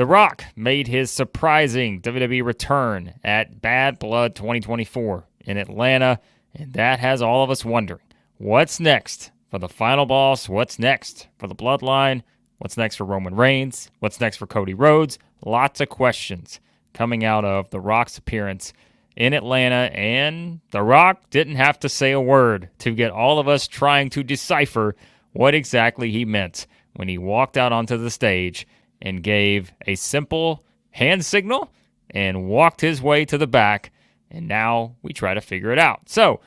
The Rock made his surprising WWE return at Bad Blood 2024 in Atlanta, and that has all of us wondering, what's next for the final boss? What's next for the Bloodline? What's next for Roman Reigns? What's next for Cody Rhodes? Lots of questions coming out of The Rock's appearance in Atlanta, and The Rock didn't have to say a word to get all of us trying to decipher what exactly he meant when he walked out onto the stage and gave a simple hand signal and walked his way to the back, and now we try to figure it out. So,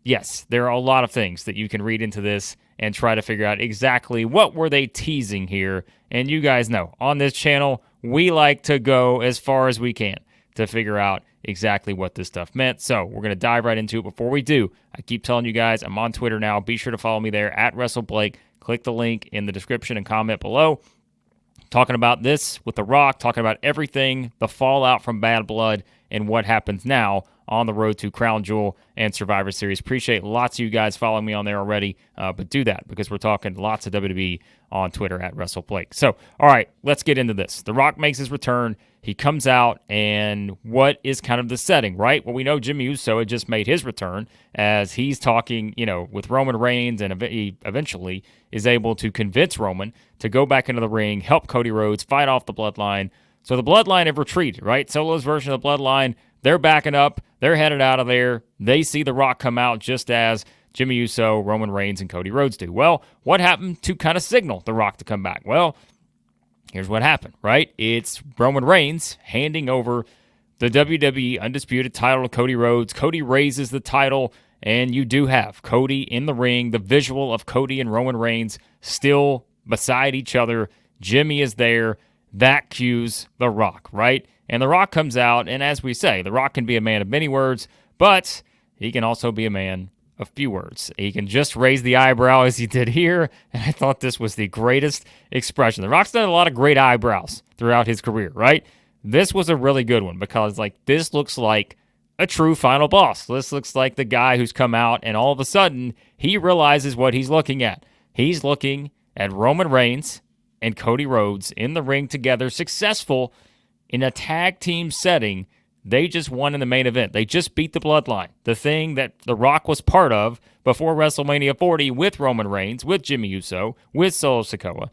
yes, there are a lot of things that you can read into this and try to figure out exactly what were they teasing here. And you guys know, on this channel, we like to go as far as we can to figure out exactly what this stuff meant. So we're going to dive right into it. Before we do, I keep telling you guys, I'm on Twitter now. Be sure to follow me there at WrestleBlake. Click the link in the description and comment below. Talking about this with The Rock, talking about everything, the fallout from Bad Blood, and what happens now on the road to Crown Jewel and Survivor Series. Appreciate lots of you guys following me on there already, but do that because we're talking lots of WWE on Twitter at WrestleBlake. So, all right, let's get into this. The Rock makes his return. He comes out, and what is kind of the setting, right? Well, we know Jimmy Uso had just made his return as he's talking, with Roman Reigns, and he eventually is able to convince Roman to go back into the ring, help Cody Rhodes, fight off the Bloodline. So the Bloodline have retreated, right? Solo's version of the Bloodline, they're backing up. They're headed out of there. They see The Rock come out just as Jimmy Uso, Roman Reigns, and Cody Rhodes do. Well, what happened to kind of signal The Rock to come back? Well, here's what happened, right? It's Roman Reigns handing over the WWE Undisputed title to Cody Rhodes. Cody raises the title, and you do have Cody in the ring. The visual of Cody and Roman Reigns still beside each other. Jimmy is there. That cues The Rock, right? And The Rock comes out, and as we say, The Rock can be a man of many words, but he can also be a man of few words. He can just raise the eyebrow as he did here, and I thought this was the greatest expression. The Rock's done a lot of great eyebrows throughout his career, right? This was a really good one because, this looks like a true final boss. This looks like the guy who's come out, and all of a sudden, he realizes what he's looking at. He's looking at Roman Reigns and Cody Rhodes in the ring together, successful in a tag team setting. They just won in the main event. They just beat the Bloodline, the thing that The Rock was part of before WrestleMania 40 with Roman Reigns, with Jimmy Uso, with Solo Sikoa.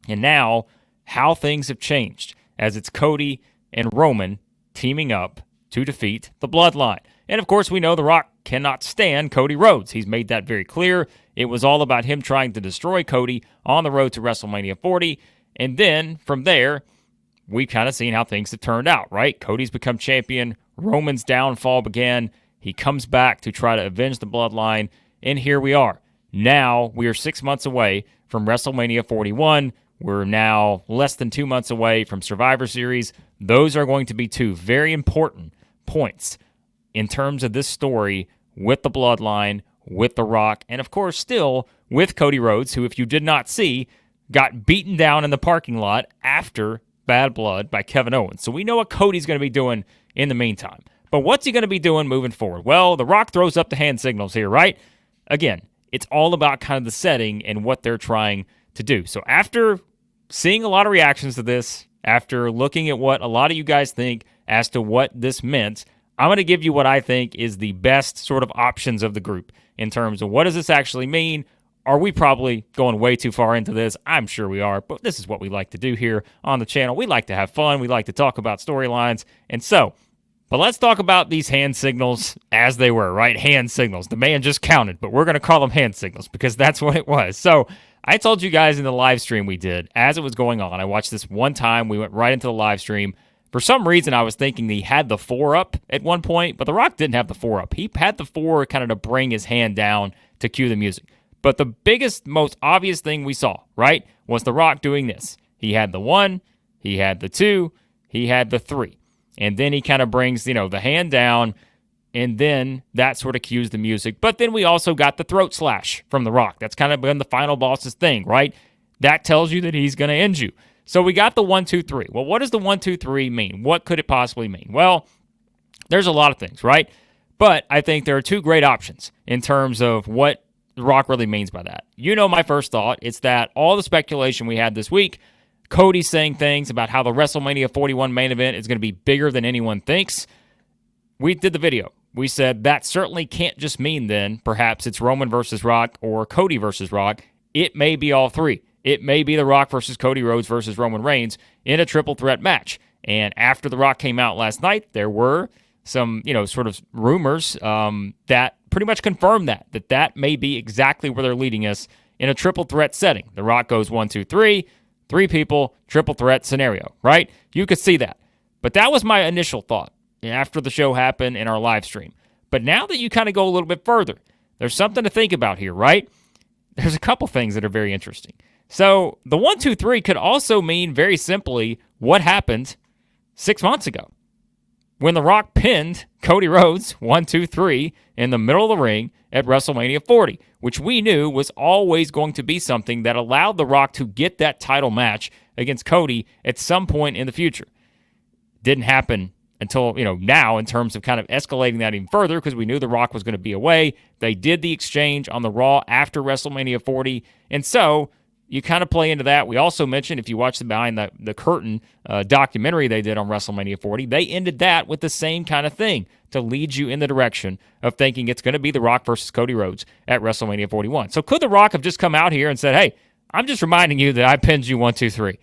And now, how things have changed as it's Cody and Roman teaming up to defeat the Bloodline. And of course, we know The Rock cannot stand Cody Rhodes. He's made that very clear. It was all about him trying to destroy Cody on the road to WrestleMania 40. And then from there, we've kind of seen how things have turned out, right? Cody's become champion. Roman's downfall began. He comes back to try to avenge the Bloodline. And here we are. Now we are 6 months away from WrestleMania 41. We're now less than 2 months away from Survivor Series. Those are going to be two very important points in terms of this story with the Bloodline, with The Rock, and of course still with Cody Rhodes, who, if you did not see, got beaten down in the parking lot after Bad Blood by Kevin Owens. So we know what Cody's going to be doing in the meantime. But what's he going to be doing moving forward? Well, The Rock throws up the hand signals here, right? Again, it's all about kind of the setting and what they're trying to do. So after seeing a lot of reactions to this, after looking at what a lot of you guys think as to what this meant, I'm going to give you what I think is the best sort of options of the group in terms of what does this actually mean? Are we probably going way too far into this? I'm sure we are, but this is what we like to do here on the channel. We like to have fun. We like to talk about storylines. But let's talk about these hand signals as they were, right? Hand signals. The man just counted, but we're going to call them hand signals because that's what it was. So I told you guys in the live stream we did, as it was going on, I watched this one time. We went right into the live stream. For some reason, I was thinking he had the 4 up at one point, but The Rock didn't have the 4 up. He had the 4 kind of to bring his hand down to cue the music. But the biggest, most obvious thing we saw, right, was The Rock doing this. He had the 1, he had the 2, he had the 3. And then he kind of brings, the hand down, and then that sort of cues the music. But then we also got the throat slash from The Rock. That's kind of been the final boss's thing, right? That tells you that he's going to end you. So we got the 1, 2, 3. Well, what does the 1, 2, 3 mean? What could it possibly mean? Well, there's a lot of things, right? But I think there are two great options in terms of what The Rock really means by that. You know my first thought. It's that all the speculation we had this week, Cody saying things about how the WrestleMania 41 main event is going to be bigger than anyone thinks. We did the video. We said that certainly can't just mean then perhaps it's Roman versus Rock or Cody versus Rock. It may be all three. It may be The Rock versus Cody Rhodes versus Roman Reigns in a triple threat match. And after The Rock came out last night, there were some, sort of rumors that pretty much confirmed that may be exactly where they're leading us in a triple threat setting. The Rock goes 1, 2, 3, three people, triple threat scenario, right? You could see that. But that was my initial thought after the show happened in our live stream. But now that you kind of go a little bit further, there's something to think about here, right? There's a couple things that are very interesting. So the 1, 2, 3 could also mean very simply what happened 6 months ago when The Rock pinned Cody Rhodes 1, 2, 3 in the middle of the ring at WrestleMania 40, which we knew was always going to be something that allowed The Rock to get that title match against Cody at some point in the future. Didn't happen until, now in terms of kind of escalating that even further because we knew The Rock was going to be away. They did the exchange on the Raw after WrestleMania 40, and so you kind of play into that. We also mentioned, if you watch the Behind the Curtain documentary they did on WrestleMania 40, they ended that with the same kind of thing to lead you in the direction of thinking it's going to be The Rock versus Cody Rhodes at WrestleMania 41. So could The Rock have just come out here and said, hey, I'm just reminding you that I pinned you 1, 2, 3.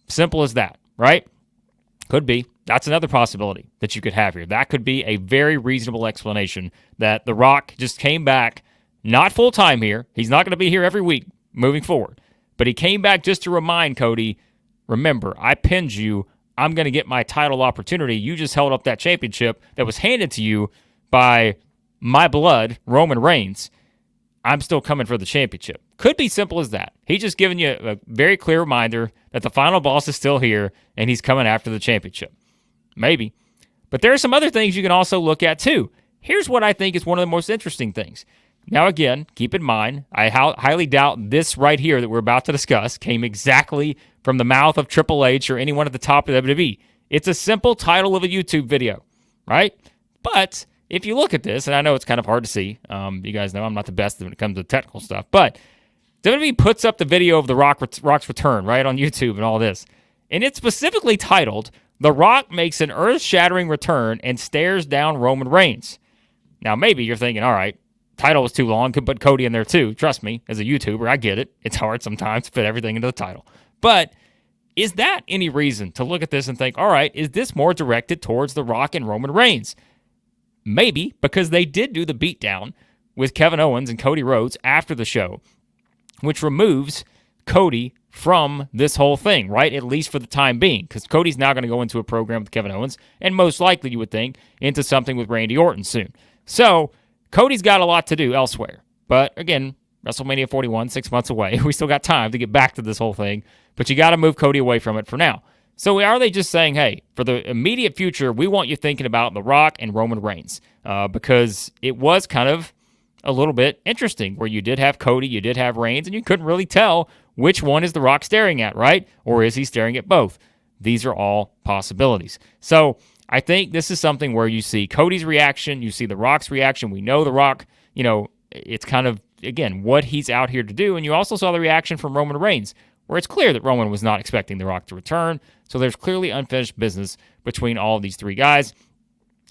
Simple as that, right? Could be. That's another possibility that you could have here. That could be a very reasonable explanation that The Rock just came back, not full-time here. He's not going to be here every week moving forward. But he came back just to remind Cody, remember, I pinned you. I'm going to get my title opportunity. You just held up that championship that was handed to you by my blood, Roman Reigns. I'm still coming for the championship. Could be simple as that. He's just giving you a very clear reminder that the final boss is still here and he's coming after the championship. Maybe. But there are some other things you can also look at too. Here's what I think is one of the most interesting things. Now, again, keep in mind, I highly doubt this right here that we're about to discuss came exactly from the mouth of Triple H or anyone at the top of WWE. It's a simple title of a YouTube video, right? But if you look at this, and I know it's kind of hard to see, you guys know I'm not the best when it comes to technical stuff, but WWE puts up the video of The Rock's return, right, on YouTube and all this, and it's specifically titled, The Rock makes an earth-shattering return and stares down Roman Reigns. Now, maybe you're thinking, all right, title was too long, could put Cody in there too. Trust me, as a YouTuber, I get it. It's hard sometimes to fit everything into the title. But is that any reason to look at this and think, all right, is this more directed towards The Rock and Roman Reigns? Maybe, because they did do the beatdown with Kevin Owens and Cody Rhodes after the show, which removes Cody from this whole thing, right? At least for the time being, because Cody's now going to go into a program with Kevin Owens, and most likely, you would think, into something with Randy Orton soon. So Cody's got a lot to do elsewhere. But again, WrestleMania 41, 6 months away. We still got time to get back to this whole thing, but you got to move Cody away from it for now. So are they just saying, hey, for the immediate future, we want you thinking about The Rock and Roman Reigns? Because it was kind of a little bit interesting where you did have Cody, you did have Reigns, and you couldn't really tell which one is The Rock staring at, right? Or is he staring at both? These are all possibilities. So I think this is something where you see Cody's reaction, you see The Rock's reaction. We know The Rock, it's kind of, again, what he's out here to do. And you also saw the reaction from Roman Reigns, where it's clear that Roman was not expecting The Rock to return. So there's clearly unfinished business between all of these three guys.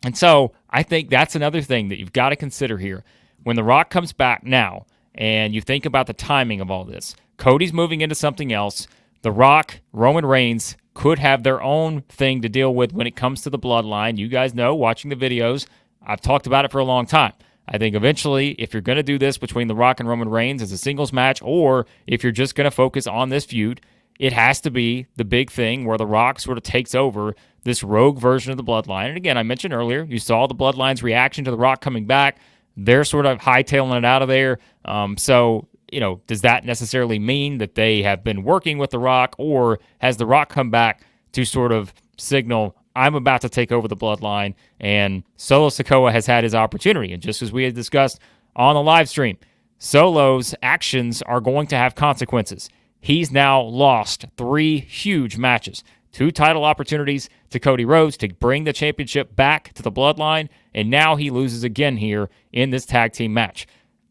And so I think that's another thing that you've got to consider here. When The Rock comes back now, and you think about the timing of all this, Cody's moving into something else. The Rock, Roman Reigns could have their own thing to deal with when it comes to the bloodline. You guys know, watching the videos, I've talked about it for a long time. I think eventually, if you're going to do this between The Rock and Roman Reigns as a singles match, or if you're just going to focus on this feud, it has to be the big thing where The Rock sort of takes over this rogue version of the bloodline. And again, I mentioned earlier, you saw the bloodline's reaction to The Rock coming back. They're sort of hightailing it out of there. Does that necessarily mean that they have been working with The Rock, or has The Rock come back to sort of signal, I'm about to take over the bloodline, and Solo Sikoa has had his opportunity? And just as we had discussed on the live stream, Solo's actions are going to have consequences. He's now lost 3 huge matches, 2 title opportunities to Cody Rhodes to bring the championship back to the bloodline, and now he loses again here in this tag team match.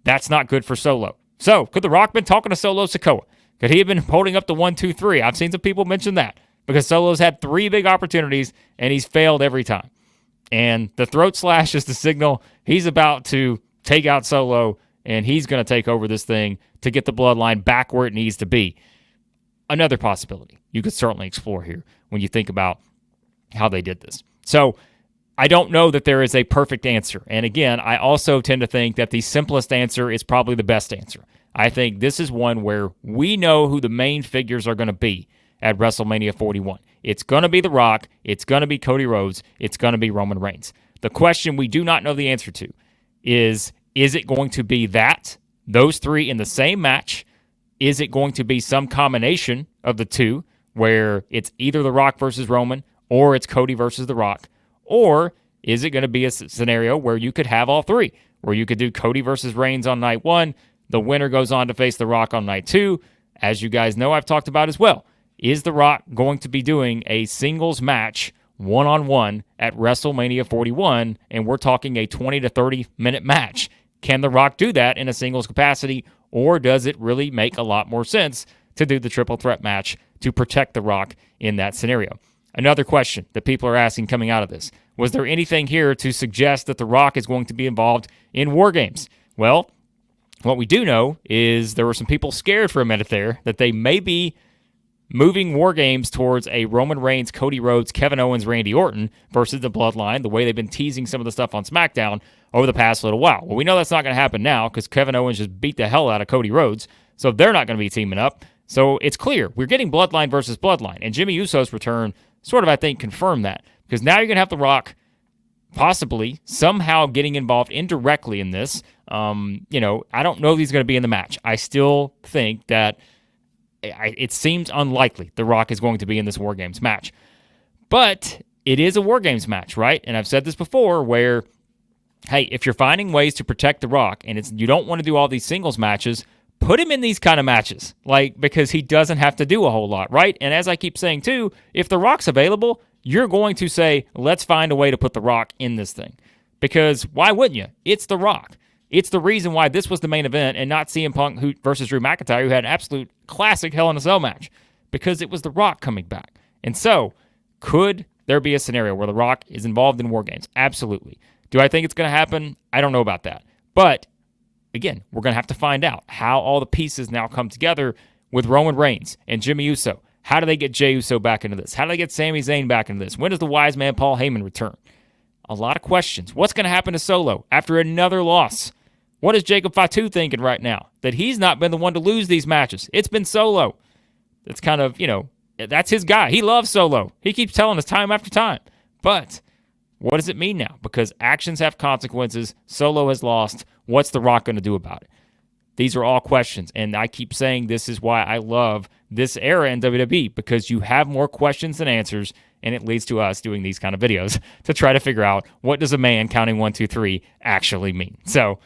That's not good for Solo. So, could The Rock been talking to Solo Sikoa? Could he have been holding up the 1, 2, 3? I've seen some people mention that because Solo's had 3 big opportunities and he's failed every time. And the throat slash is the signal he's about to take out Solo and he's going to take over this thing to get the bloodline back where it needs to be. Another possibility you could certainly explore here when you think about how they did this. So I don't know that there is a perfect answer. And again, I also tend to think that the simplest answer is probably the best answer. I think this is one where we know who the main figures are going to be at WrestleMania 41. It's going to be The Rock. It's going to be Cody Rhodes. It's going to be Roman Reigns. The question we do not know the answer to is it going to be those 3 in the same match? Is it going to be some combination of the 2 where it's either The Rock versus Roman or it's Cody versus The Rock? Or is it going to be a scenario where you could have all 3, where you could do Cody versus Reigns on night 1, the winner goes on to face The Rock on night 2? As you guys know, I've talked about as well. Is The Rock going to be doing a singles match one-on-one at WrestleMania 41? And we're talking a 20 to 30-minute match. Can The Rock do that in a singles capacity? Or does it really make a lot more sense to do the triple threat match to protect The Rock in that scenario? Another question that people are asking coming out of this: was there anything here to suggest that The Rock is going to be involved in War Games? Well, what we do know is there were some people scared for a minute there that they may be moving War Games towards a Roman Reigns, Cody Rhodes, Kevin Owens, Randy Orton versus the Bloodline, the way they've been teasing some of the stuff on SmackDown over the past little while. Well, we know that's not going to happen now because Kevin Owens just beat the hell out of Cody Rhodes, so they're not going to be teaming up. So it's clear we're getting Bloodline versus Bloodline, and Jimmy Uso's return sort of, I think, confirmed that, because now you're going to have The Rock possibly somehow getting involved indirectly in this. I don't know if he's going to be in the match. I still think that it seems unlikely The Rock is going to be in this War Games match. But it is a War Games match, right? And I've said this before where, hey, if you're finding ways to protect The Rock and you don't want to do all these singles matches, put him in these kind of matches, because he doesn't have to do a whole lot, right? And as I keep saying too, if The Rock's available, you're going to say, let's find a way to put The Rock in this thing. Because why wouldn't you? It's The Rock. It's the reason why this was the main event and not CM Punk versus Drew McIntyre, who had an absolute classic Hell in a Cell match, because it was The Rock coming back. And so, could there be a scenario where The Rock is involved in War Games? Absolutely. Do I think it's going to happen? I don't know about that. But, again, we're going to have to find out how all the pieces now come together with Roman Reigns and Jimmy Uso. How do they get Jey Uso back into this? How do they get Sami Zayn back into this? When does the wise man Paul Heyman return? A lot of questions. What's going to happen to Solo after another loss? What is Jacob Fatu thinking right now? That he's not been the one to lose these matches. It's been Solo. It's kind of, that's his guy. He loves Solo. He keeps telling us time after time. But what does it mean now? Because actions have consequences. Solo has lost. What's The Rock going to do about it? These are all questions. And I keep saying this is why I love this era in WWE, because you have more questions than answers, and it leads to us doing these kind of videos to try to figure out what does a man counting 1, 2, 3 actually mean. So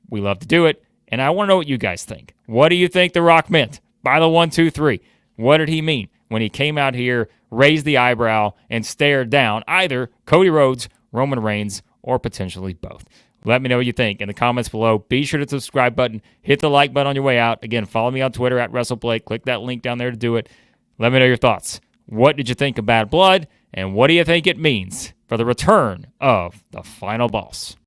we love to do it, and I want to know what you guys think. What do you think The Rock meant by the 1, 2, 3? What did he mean when he came out here, raised the eyebrow, and stared down either Cody Rhodes, Roman Reigns, or potentially both? Let me know what you think in the comments below. Be sure to hit the subscribe button. Hit the like button on your way out. Again, follow me on Twitter at WrestleBlake. Click that link down there to do it. Let me know your thoughts. What did you think of Bad Blood? And what do you think it means for the return of the Final Boss?